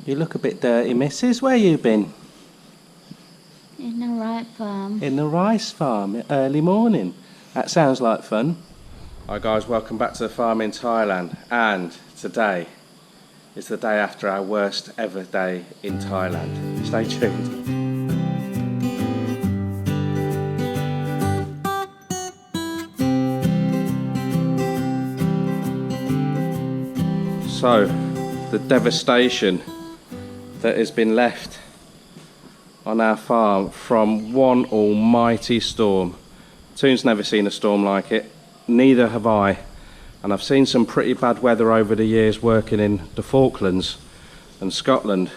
You look a bit dirty, missus. Where you been? In the right farm. In the rice farm, early morning. That sounds like fun. Hi guys, welcome back to the farm in Thailand. And today is the day after our worst ever day in Thailand. Stay tuned. So, the devastation that has been left on our farm from one almighty storm. Toon's never seen a storm like it, neither have I, and I've seen some pretty bad weather over the years working in the Falklands and Scotland,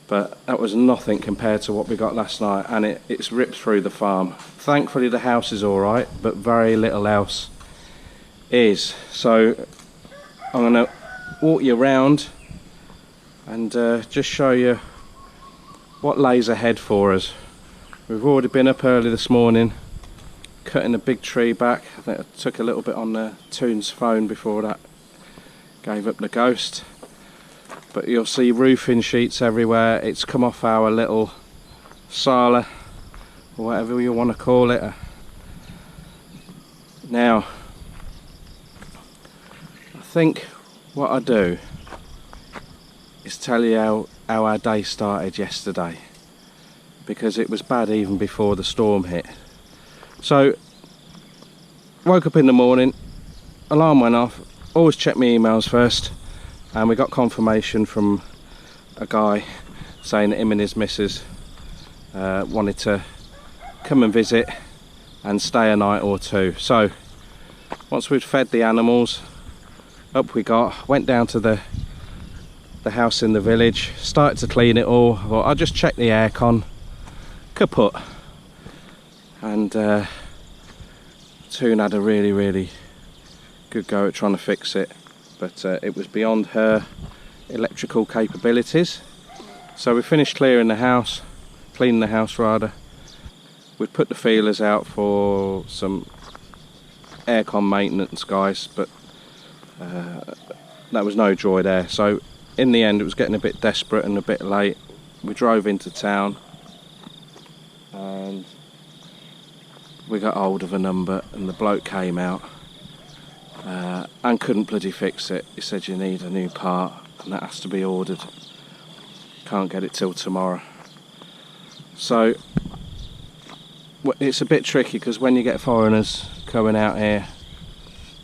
but that was nothing compared to what we got last night, and it's ripped through the farm. Thankfully the house is alright, but very little else is. So I'm going to walk you around and just show you what lays ahead for us. We've already been up early this morning cutting a big tree back. I think I took a little bit on Toon's phone before that gave up the ghost, but you'll see roofing sheets everywhere. It's come off our little sala, or whatever you want to call it. Now I think what I do is tell you how our day started yesterday, because it was bad even before the storm hit. So, woke up in the morning, alarm went off, always check my emails first, and we got confirmation from a guy saying that him and his missus wanted to come and visit and stay a night or two. So, once we'd fed the animals, up we got, went down to the house in the village, started to clean it all. I thought I'll just check the aircon, kaput. And Toon had a really good go at trying to fix it, but it was beyond her electrical capabilities. So we finished cleaning the house rather. We'd put the feelers out for some aircon maintenance guys, but that was no joy there. So in the end it was getting a bit desperate and a bit late. We drove into town and we got hold of a number, and the bloke came out and couldn't bloody fix it. He said you need a new part and that has to be ordered. Can't get it till tomorrow. So it's a bit tricky, because when you get foreigners coming out here,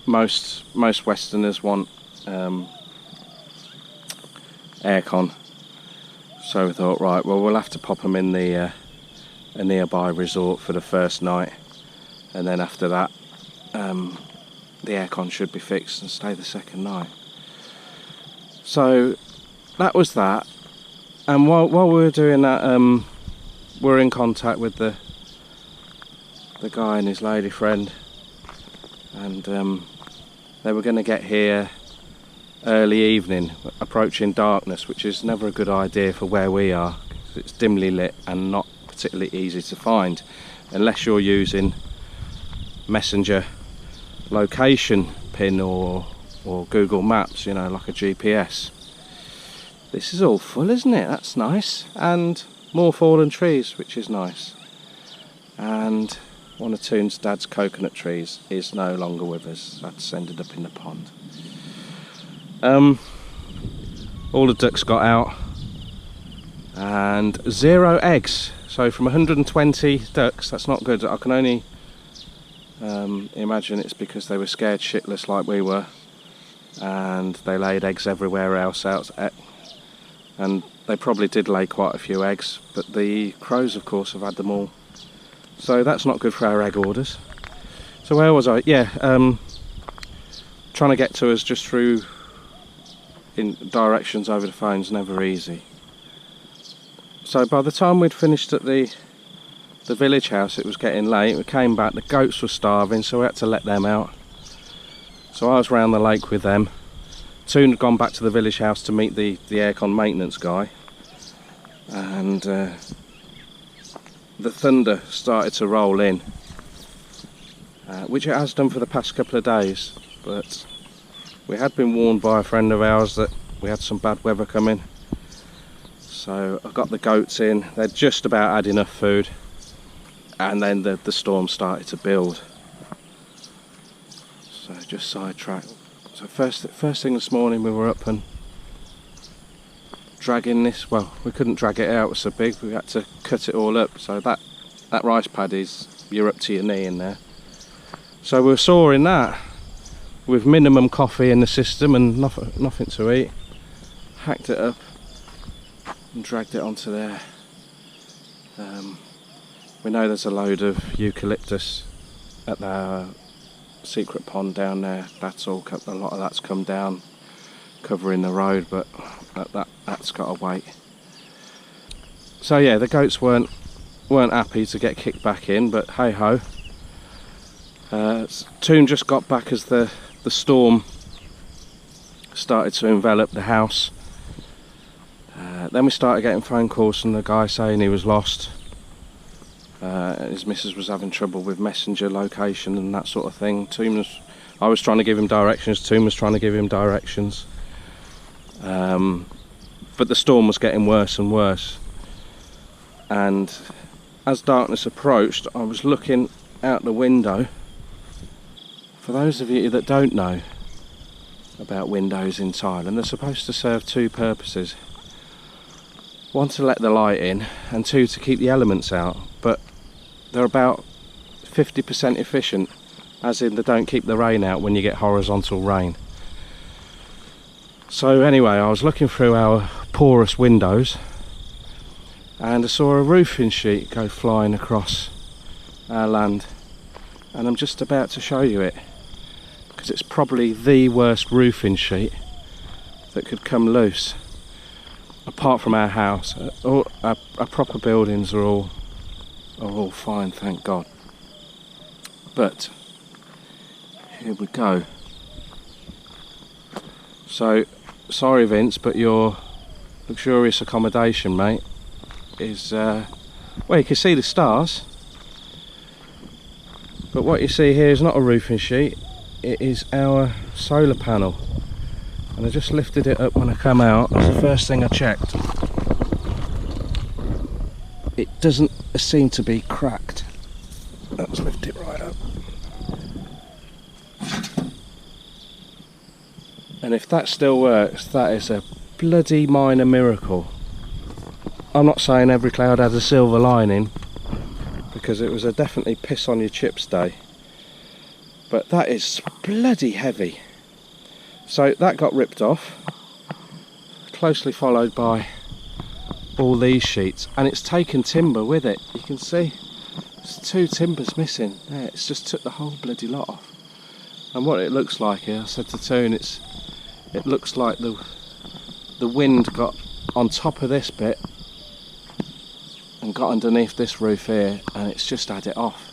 most Westerners want aircon. So we thought, right, well, we'll have to pop them in the a nearby resort for the first night, and then after that the aircon should be fixed and stay the second night. So that was that, and while we were doing that, we were in contact with the guy and his lady friend, and they were going to get here early evening, approaching darkness, which is never a good idea for where we are, because it's dimly lit and not particularly easy to find unless you're using messenger location pin or Google Maps, you know, like a GPS. This is all full, isn't it? That's nice. And more fallen trees, which is nice. And one of Toon's dad's coconut trees is no longer with us. That's ended up in the pond. All the ducks got out and 0 eggs. So from 120 ducks, that's not good. I can only imagine it's because they were scared shitless like we were, and they laid eggs everywhere else out, and they probably did lay quite a few eggs, but the crows of course have had them all. So that's not good for our egg orders. So where was I? Yeah, trying to get to us just through in directions over the phone's never easy. So by the time we'd finished at the village house, it was getting late. We came back, the goats were starving, so we had to let them out. So I was round the lake with them. Toon had gone back to the village house to meet the aircon maintenance guy, and the thunder started to roll in, which it has done for the past couple of days, but we had been warned by a friend of ours that we had some bad weather coming, So I got the goats in, they'd just about had enough food, and then the storm started to build. So just sidetracked. So first thing this morning we were up and dragging this, well, we couldn't drag it out, it was so big, we had to cut it all up. So that rice paddy's, you're up to your knee in there. So we were sawing that with minimum coffee in the system and nothing to eat. Hacked it up and dragged it onto there. We know there's a load of eucalyptus at the secret pond down there. That's all, a lot of that's come down, covering the road, but that's got to wait. So yeah, the goats weren't happy to get kicked back in, but hey ho. Toon just got back as the storm started to envelop the house. Then we started getting phone calls from the guy saying he was lost. His missus was having trouble with messenger location and that sort of thing. I was trying to give him directions, Toon was trying to give him directions. But the storm was getting worse and worse. And as darkness approached, I was looking out the window. For those of you that don't know about windows in Thailand, they're supposed to serve two purposes. One, to let the light in, and two, to keep the elements out. But they're about 50% efficient, as in they don't keep the rain out when you get horizontal rain. So anyway, I was looking through our porous windows and I saw a roofing sheet go flying across our land, and I'm just about to show you it, because it's probably the worst roofing sheet that could come loose. Apart from our house, all our proper buildings are all fine, thank God. But here we go. So sorry Vince, but your luxurious accommodation, mate, is well, you can see the stars, but what you see here is not a roofing sheet, it is our solar panel. And I just lifted it up when I come out. That's the first thing I checked. It doesn't seem to be cracked. Let's lift it right up. And if that still works, that is a bloody minor miracle. I'm not saying every cloud had a silver lining, because it was a definitely piss on your chips day. But that is bloody heavy. So that got ripped off, closely followed by all these sheets, and it's taken timber with it. You can see there's two timbers missing there. It's just took the whole bloody lot off. And what it looks like here, I said to Toon, it looks like the wind got on top of this bit and got underneath this roof here, and it's just had it off.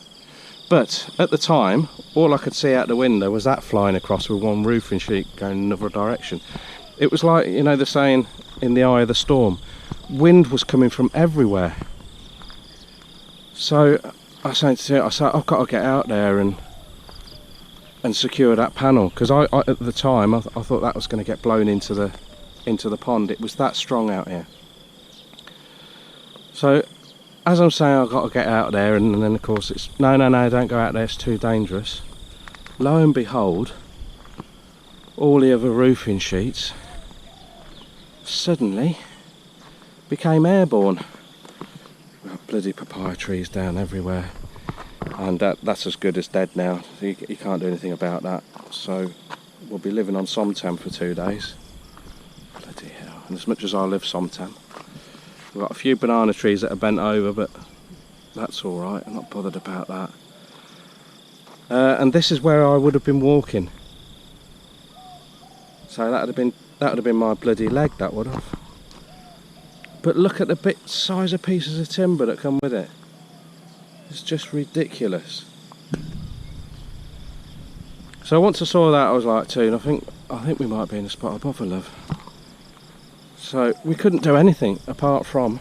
But at the time, all I could see out the window was that flying across with one roofing sheet going another direction. It was like, you know, the saying, in the eye of the storm. Wind was coming from everywhere. So I said to him, I've got to get out there and secure that panel, because I at the time I thought that was going to get blown into the pond. It was that strong out here. So as I'm saying, I've got to get out there, and then of course it's no, don't go out there, it's too dangerous. Lo and behold, all the other roofing sheets suddenly became airborne. We've got bloody papaya trees down everywhere, and that's as good as dead now. So you can't do anything about that. So we'll be living on somtam for 2 days. Bloody hell. And as much as I love somtam, we've got a few banana trees that are bent over, but that's alright, I'm not bothered about that. And this is where I would have been walking. So that would have been my bloody leg, that would have. But look at the size of pieces of timber that come with it. It's just ridiculous. So once I saw that, I was like, Toon, I think we might be in a spot of bother, love. So we couldn't do anything apart from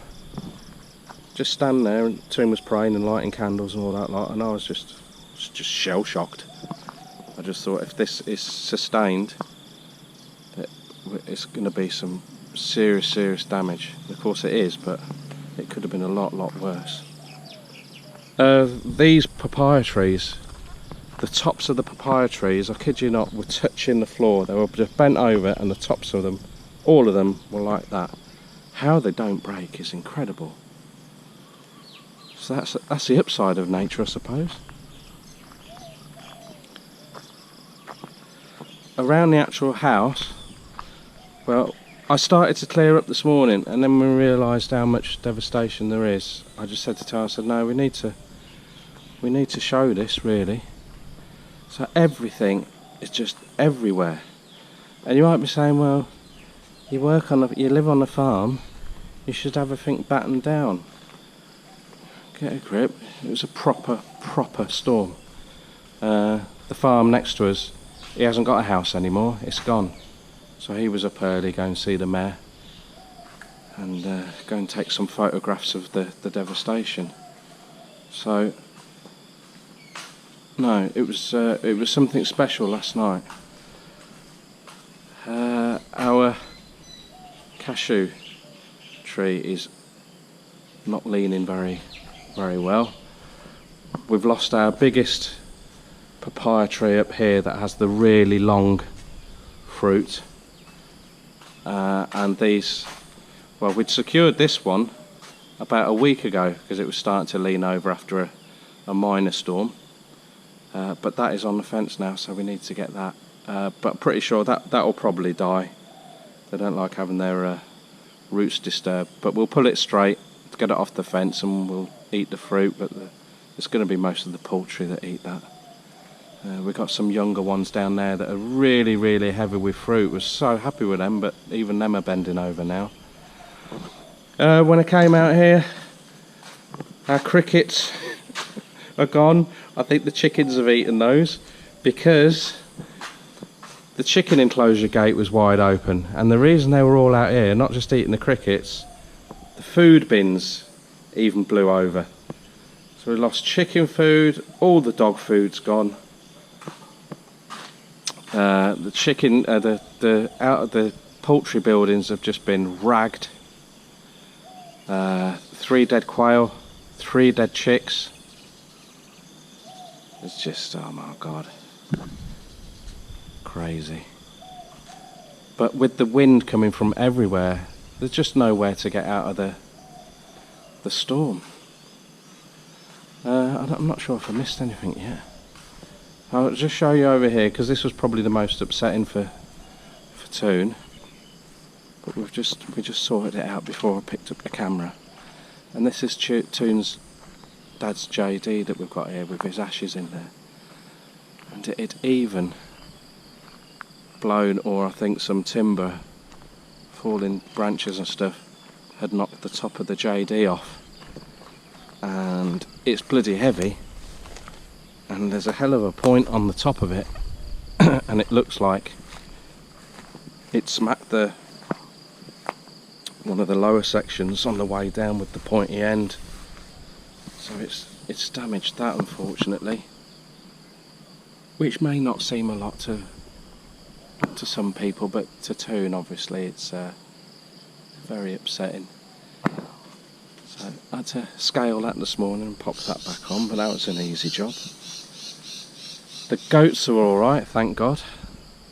just stand there, and Toon was praying and lighting candles and all that lot, and I was just shell shocked. I just thought, if this is sustained, that it's going to be some serious damage. Of course it is, but it could have been a lot worse. These papaya trees, the tops of the papaya trees, I kid you not, were touching the floor. They were just bent over, and the tops of them, all of them, were like that. How they don't break is incredible. So that's the upside of nature, I suppose. Around the actual house, well, I started to clear up this morning, and then we realised how much devastation there is. I just said to Tara, I said, no, we need to show this, really. So everything is just everywhere. And you might be saying, well, you live on a farm, you should have everything battened down. Get a grip. It was a proper storm. The farm next to us, he hasn't got a house anymore, it's gone. So he was up early going to see the mayor and go and take some photographs of the devastation. So no, it was something special last night. Our cashew tree is not leaning very well. We've lost our biggest papaya tree up here that has the really long fruit, and these, well, we'd secured this one about a week ago because it was starting to lean over after a minor storm, but that is on the fence now, so we need to get that, but I'm pretty sure that will probably die. They don't like having their roots disturbed, but we'll pull it straight, get it off the fence, and we'll eat the fruit, but it's going to be most of the poultry that eat that. We've got some younger ones down there that are really heavy with fruit. We're so happy with them, but even them are bending over now. When I came out here, our crickets are gone. I think the chickens have eaten those because the chicken enclosure gate was wide open, and the reason they were all out here, not just eating the crickets, the food bins even blew over. So we lost chicken food, all the dog food's gone. The chicken, the out of the poultry buildings have just been ragged. 3 dead quail, 3 dead chicks. It's just, oh my God, crazy. But with the wind coming from everywhere, there's just nowhere to get out of the storm. I'm not sure if I missed anything yet. I'll just show you over here, because this was probably the most upsetting for Toon. But we just sorted it out before I picked up the camera. And this is Toon's dad's Jaydee that we've got here with his ashes in there. And it even blown, or I think some timber, falling branches and stuff, had knocked the top of the Jaydee off. And it's bloody heavy. And there's a hell of a point on the top of it, and it looks like it smacked one of the lower sections on the way down with the pointy end. So it's damaged that, unfortunately, which may not seem a lot to some people, but to Toon obviously it's very upsetting. So I had to scale that this morning and pop that back on, but that was an easy job. The goats are alright, thank God.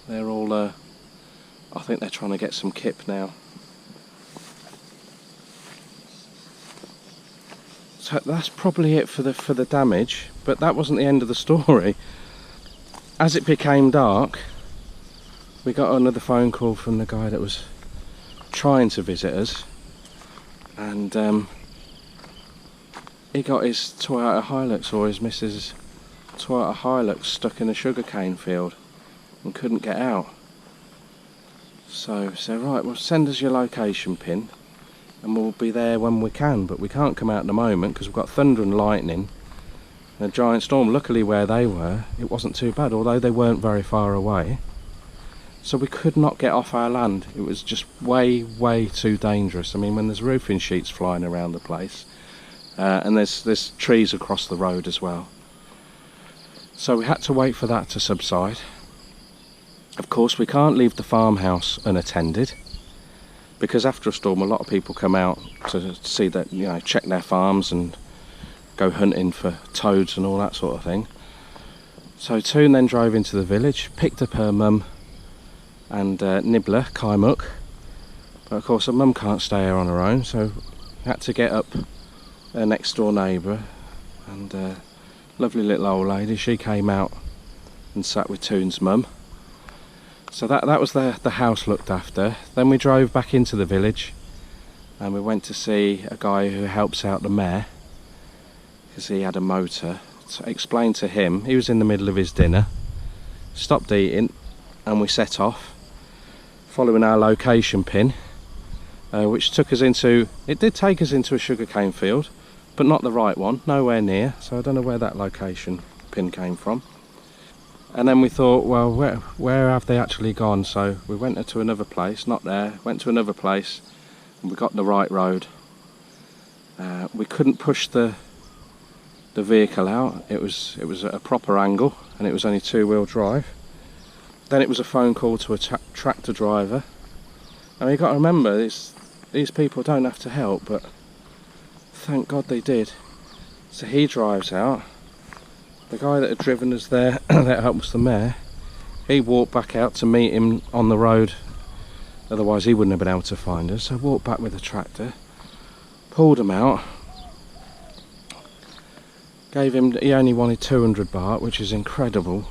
They're all, I think they're trying to get some kip now. So that's probably it for the damage, but that wasn't the end of the story. As it became dark, we got another phone call from the guy that was trying to visit us, and he got his Toyota Hilux, or his missus' Toyota Hilux, stuck in a sugarcane field and couldn't get out. So right, well, send us your location pin and we'll be there when we can, but we can't come out at the moment because we've got thunder and lightning and a giant storm. Luckily where they were, it wasn't too bad, although they weren't very far away. So we could not get off our land. It was just way too dangerous. I mean, when there's roofing sheets flying around the place, and there's trees across the road as well. So we had to wait for that to subside. Of course, we can't leave the farmhouse unattended. because after a storm a lot of people come out to see that, you know, check their farms and go hunting for toads and all that sort of thing. So Toon then drove into the village, picked up her mum and nibbler, Kaimuk. But of course her mum can't stay here on her own, so had to get up her next door neighbour, and lovely little old lady, she came out and sat with Toon's mum. So that was the house looked after. Then we drove back into the village and we went to see a guy who helps out the mayor, because he had a motor. So I explained to him, he was in the middle of his dinner, stopped eating, and we set off following our location pin, which took us into, it did take us into a sugarcane field, but not the right one, nowhere near, so I don't know where that location pin came from. And then we thought, well, where have they actually gone? So we went to another place, not there, went to another place, and we got the right road. We couldn't push the vehicle out. It was at a proper angle, and it was only 2-wheel drive. Then it was a phone call to a tractor driver. I mean, you've got to remember, these people don't have to help, but thank God they did. So he drives out. The guy that had driven us there, that helped the mayor, he walked back out to meet him on the road, otherwise he wouldn't have been able to find us. So I walked back with the tractor, pulled him out, gave him, he only wanted 200 baht, which is incredible.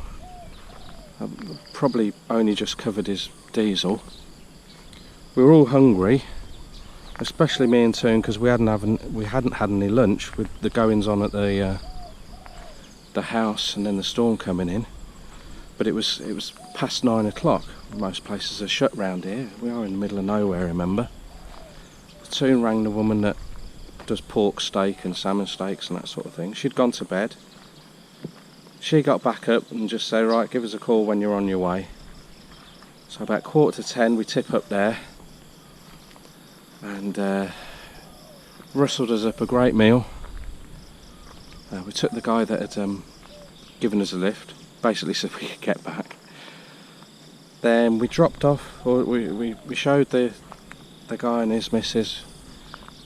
Probably only just covered his diesel. We were all hungry, especially me and Toon, because we hadn't had any lunch with the goings on at the house and then the storm coming in. But it was past 9 o'clock. Most places are shut round here. We are in the middle of nowhere, remember. Toon rang the woman that does pork steak and salmon steaks and that sort of thing. She'd gone to bed. She got back up and just said, right, give us a call when you're on your way. So about 9:45 we tip up there, and rustled us up a great meal. We took the guy that had given us a lift, basically so we could get back. Then we dropped off, or we showed the guy and his missus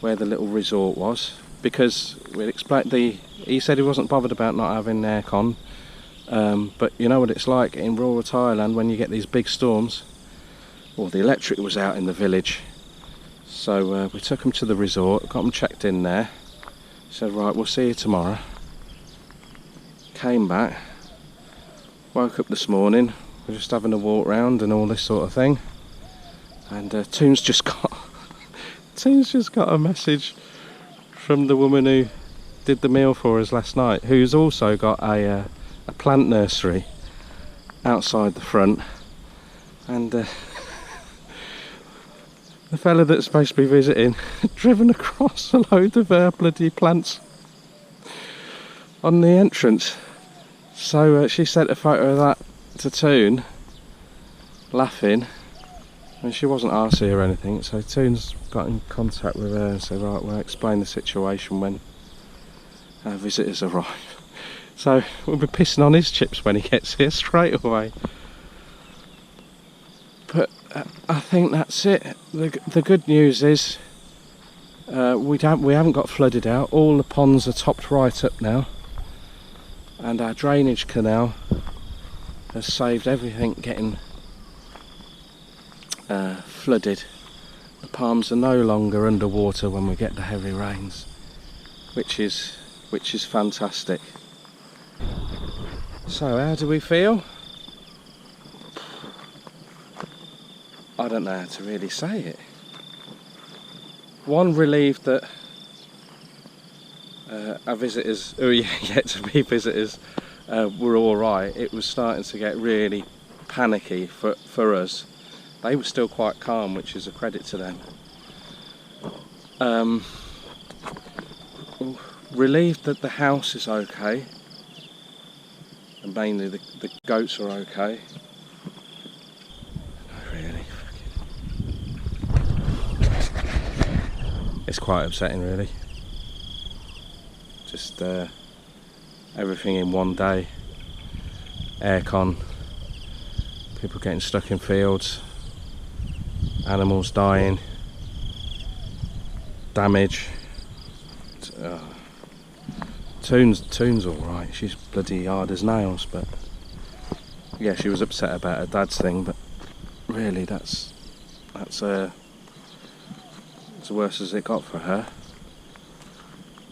where the little resort was, because we'd explained, he said he wasn't bothered about not having aircon, but you know what it's like in rural Thailand when you get these big storms. Well, the electric was out in the village, so we took them to the resort, got them checked in there, said right, we'll see you tomorrow. Came back, woke up this morning, we're just having a walk round and all this sort of thing, and Toon's just got a message from the woman who did the meal for us last night, who's also got a plant nursery outside the front, and the fella that's supposed to be visiting had driven across a load of bloody plants on the entrance. So she sent a photo of that to Toon, laughing, and she wasn't arsey or anything, so Toon's got in contact with her and said, right, we'll explain the situation when our visitors arrive. So we'll be pissing on his chips when he gets here straight away. But I think that's it. The good news is we haven't got flooded out. All the ponds are topped right up now, and our drainage canal has saved everything getting flooded. The palms are no longer underwater when we get the heavy rains, which is fantastic. So how do we feel? I don't know how to really say it. One, relieved that our visitors, who are yet to be visitors, were alright. It was starting to get really panicky for us. They were still quite calm, which is a credit to them. Relieved that the house is okay, and mainly the goats are okay. Not really. It's quite upsetting, really. Just everything in one day. Aircon, people getting stuck in fields, animals dying, damage. Toon's alright, she's bloody hard as nails, but yeah, she was upset about her dad's thing, but really that's as worse as it got for her.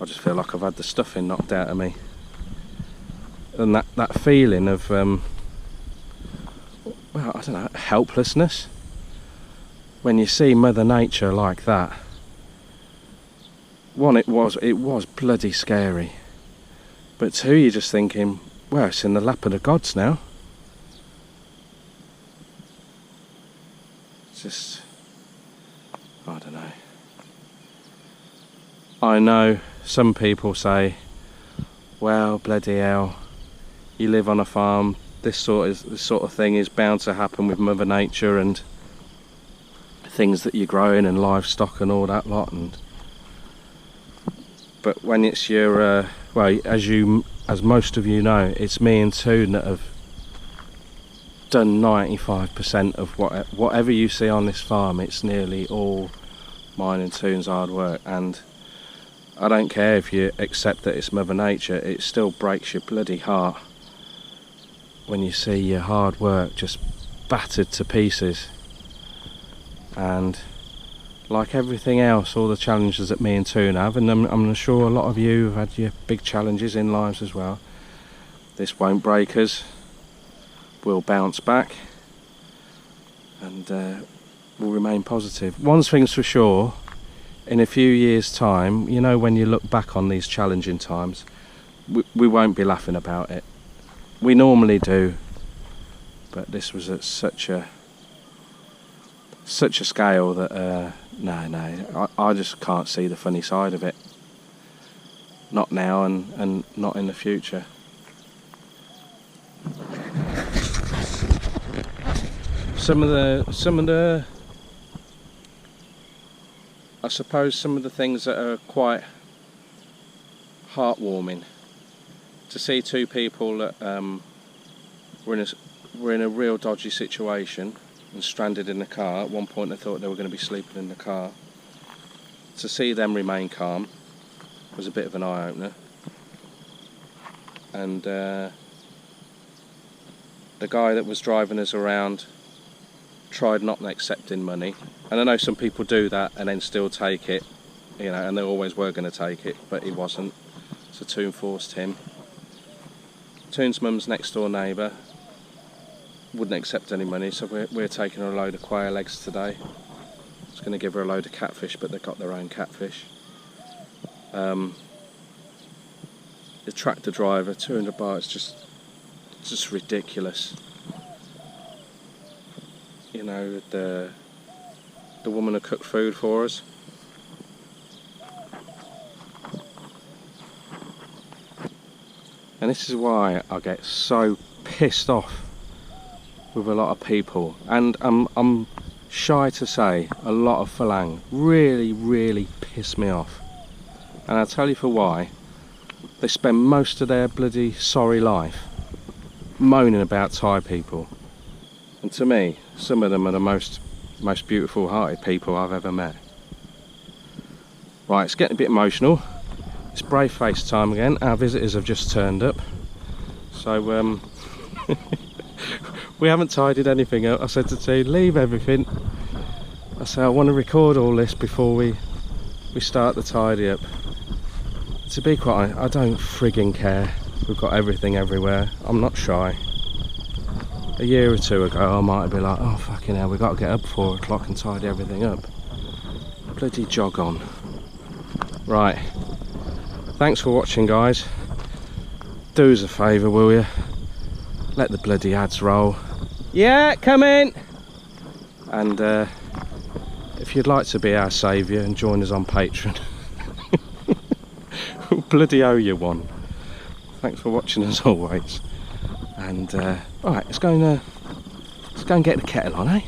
I just feel like I've had the stuffing knocked out of me. And that feeling of, well, I don't know, helplessness. When you see Mother Nature like that. One, it was bloody scary. But two, you're just thinking, well, it's in the lap of the gods now. It's just, I don't know. I know some people say, well, bloody hell, you live on a farm, this sort of thing is bound to happen with Mother Nature and things that you're growing and livestock and all that lot. But when it's your, well, as most of you know, it's me and Toon that have done 95% of whatever you see on this farm. It's nearly all mine and Toon's hard work, and I don't care if you accept that it's Mother Nature, it still breaks your bloody heart when you see your hard work just battered to pieces. And like everything else, all the challenges that me and Toon have, and I'm sure a lot of you have had your big challenges in lives as well, this won't break us. We'll bounce back and we'll remain positive. One thing's for sure, in a few years' time, you know, when you look back on these challenging times, we won't be laughing about it. We normally do, but this was at such a scale that no, I just can't see the funny side of it. Not now and not in the future. Some of the I suppose some of the things that are quite heartwarming, to see two people that were in a real dodgy situation and stranded in the car. At one point they thought they were going to be sleeping in the car. To see them remain calm was a bit of an eye-opener. And the guy that was driving us around tried not accepting money, and I know some people do that and then still take it, you know, and they always were going to take it, but he wasn't, so Toon forced him. Toon's mum's next door neighbour wouldn't accept any money, so we're taking her a load of quail eggs today. I was going to give her a load of catfish, but they've got their own catfish. The tractor driver, 200 baht, it's just ridiculous. You know, the woman who cooked food for us. And this is why I get so pissed off with a lot of people, and I'm shy to say a lot of Falang really piss me off, and I'll tell you for why. They spend most of their bloody sorry life moaning about Thai people, and to me some of them are the most beautiful hearted people I've ever met. Right, it's getting a bit emotional. It's brave face time again. Our visitors have just turned up, so we haven't tidied anything up. I said to Toon, leave everything. I said I want to record all this before we start the tidy up. To be quite honest, I don't frigging care. We've got everything everywhere. I'm not shy. A year or two ago I might have been like, oh fucking hell, we've got to get up 4 o'clock and tidy everything up. Bloody jog on. Right, thanks for watching, guys. Do us a favour, will you? Let the bloody ads roll. Yeah, come in! And if you'd like to be our saviour and join us on Patreon, we'll bloody owe you one. Thanks for watching as always. And alright, let's go and get the kettle on, eh?